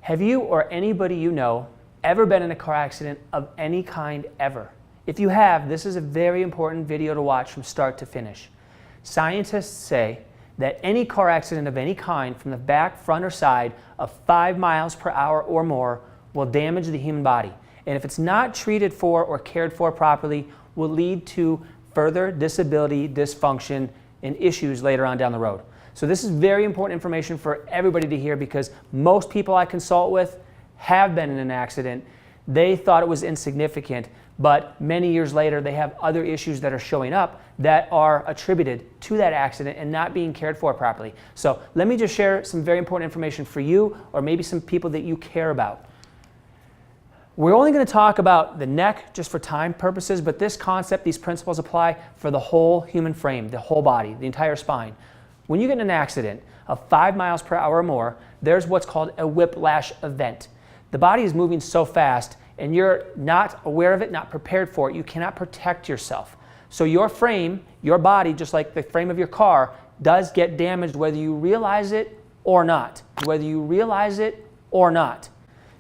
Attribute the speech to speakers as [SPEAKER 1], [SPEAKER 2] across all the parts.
[SPEAKER 1] Have you or anybody you know ever been in a car accident of any kind ever? If you have, this is a very important video to watch from start to finish. Scientists say that any car accident of any kind from the back, front, or side of 5 miles per hour or more will damage the human body. And if it's not treated for or cared for properly, will lead to further disability, dysfunction, and issues later on down the road. So this is very important information for everybody to hear, because most people I consult with have been in an accident. They thought it was insignificant, but many years later they have other issues that are showing up that are attributed to that accident and not being cared for properly. So let me just share some very important information for you, or maybe some people that you care about. We're only going to talk about the neck just for time purposes, but this concept, these principles apply for the whole human frame, the whole body, the entire spine. When you get in an accident of 5 miles per hour or more, there's what's called a whiplash event. The body is moving so fast and you're not aware of it, not prepared for it. You cannot protect yourself. So your frame, your body, just like the frame of your car, does get damaged whether you realize it or not. Whether you realize it or not.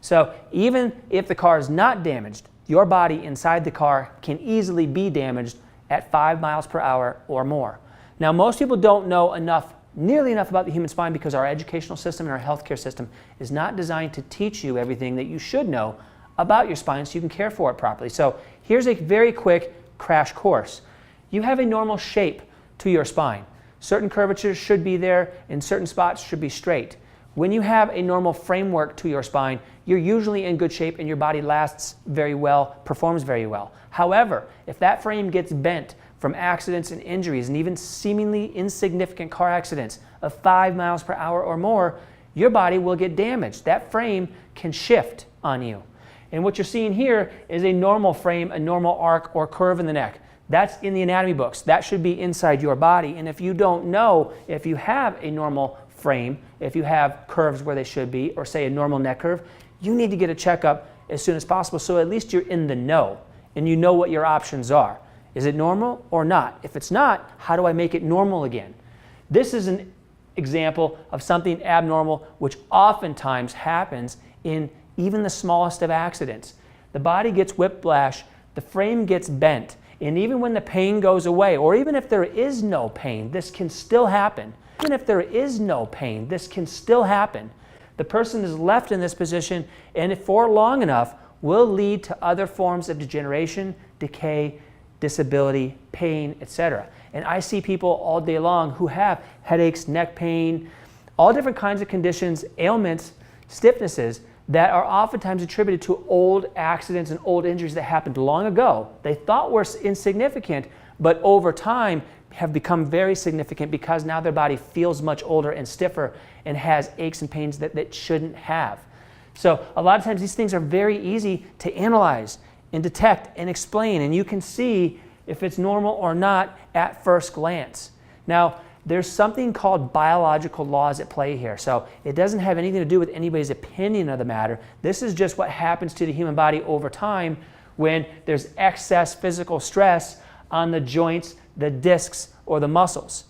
[SPEAKER 1] So even if the car is not damaged, your body inside the car can easily be damaged at 5 miles per hour or more. Now, most people don't know nearly enough about the human spine, because our educational system and our healthcare system is not designed to teach you everything that you should know about your spine so you can care for it properly. So here's a very quick crash course. You have a normal shape to your spine. Certain curvatures should be there and certain spots should be straight. When you have a normal framework to your spine, you're usually in good shape and your body lasts very well, performs very well. However, if that frame gets bent from accidents and injuries, and even seemingly insignificant car accidents of 5 miles per hour or more, your body will get damaged. That frame can shift on you. And what you're seeing here is a normal frame, a normal arc or curve in the neck. That's in the anatomy books. That should be inside your body. And if you don't know if you have a normal frame, if you have curves where they should be, or say a normal neck curve, you need to get a checkup as soon as possible, so at least you're in the know and you know what your options are. Is it normal or not? If it's not, how do I make it normal again? This is an example of something abnormal, which oftentimes happens in even the smallest of accidents. The body gets whiplash, the frame gets bent, and even when the pain goes away, or even if there is no pain, this can still happen. Even if there is no pain, this can still happen. The person is left in this position, and if for long enough, will lead to other forms of degeneration, decay, disability, pain, etc. And I see people all day long who have headaches, neck pain, all different kinds of conditions, ailments, stiffnesses that are oftentimes attributed to old accidents and old injuries that happened long ago. They thought were insignificant, but over time have become very significant because now their body feels much older and stiffer and has aches and pains that it shouldn't have. So a lot of times these things are very easy to analyze and detect and explain, and you can see if it's normal or not at first glance. Now, there's something called biological laws at play here. So it doesn't have anything to do with anybody's opinion of the matter. This is just what happens to the human body over time when there's excess physical stress on the joints, the discs, or the muscles.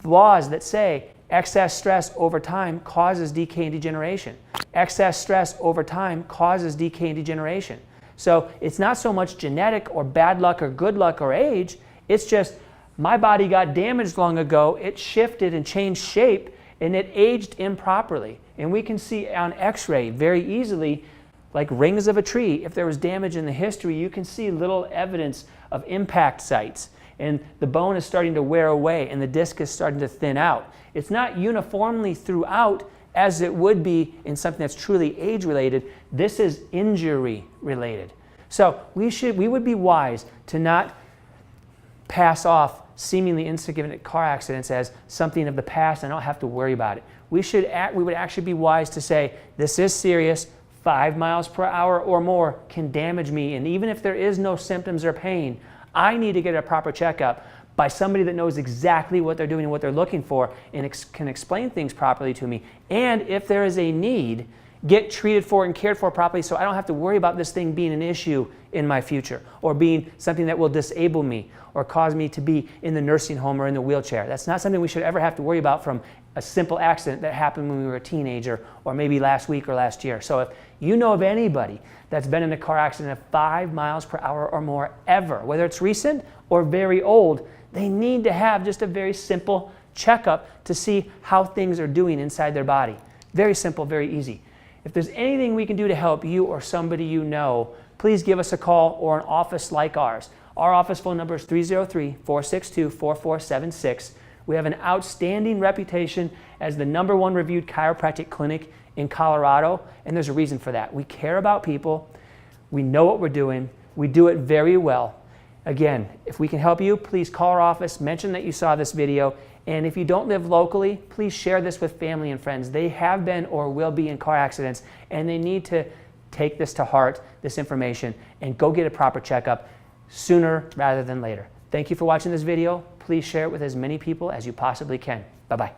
[SPEAKER 1] Laws that say excess stress over time causes decay and degeneration. Excess stress over time causes decay and degeneration. So it's not so much genetic or bad luck or good luck or age, it's just my body got damaged long ago, it shifted and changed shape, and it aged improperly. And we can see on x-ray very easily, like rings of a tree, if there was damage in the history, you can see little evidence of impact sites. And the bone is starting to wear away and the disc is starting to thin out. It's not uniformly throughout as it would be in something that's truly age-related. This is injury-related. So we would be wise to not pass off seemingly insignificant car accidents as something of the past and not have to worry about it. We would actually be wise to say, this is serious, 5 miles per hour or more can damage me, and even if there is no symptoms or pain, I need to get a proper checkup by somebody that knows exactly what they're doing and what they're looking for and can explain things properly to me. And if there is a need, get treated for and cared for properly so I don't have to worry about this thing being an issue in my future or being something that will disable me or cause me to be in the nursing home or in the wheelchair. That's not something we should ever have to worry about from a simple accident that happened when we were a teenager or maybe last week or last year. So if you know of anybody that's been in a car accident of 5 miles per hour or more ever, whether it's recent or very old, they need to have just a very simple checkup to see how things are doing inside their body. Very simple, very easy. If there's anything we can do to help you or somebody you know, please give us a call or an office like ours. Our office phone number is 303-462-4476. We have an outstanding reputation as the #1 reviewed chiropractic clinic in Colorado, and there's a reason for that. We care about people. We know what we're doing. We do it very well. Again, if we can help you, please call our office, mention that you saw this video, and if you don't live locally, please share this with family and friends. They have been or will be in car accidents, and they need to take this to heart, this information, and go get a proper checkup sooner rather than later. Thank you for watching this video. Please share it with as many people as you possibly can. Bye-bye.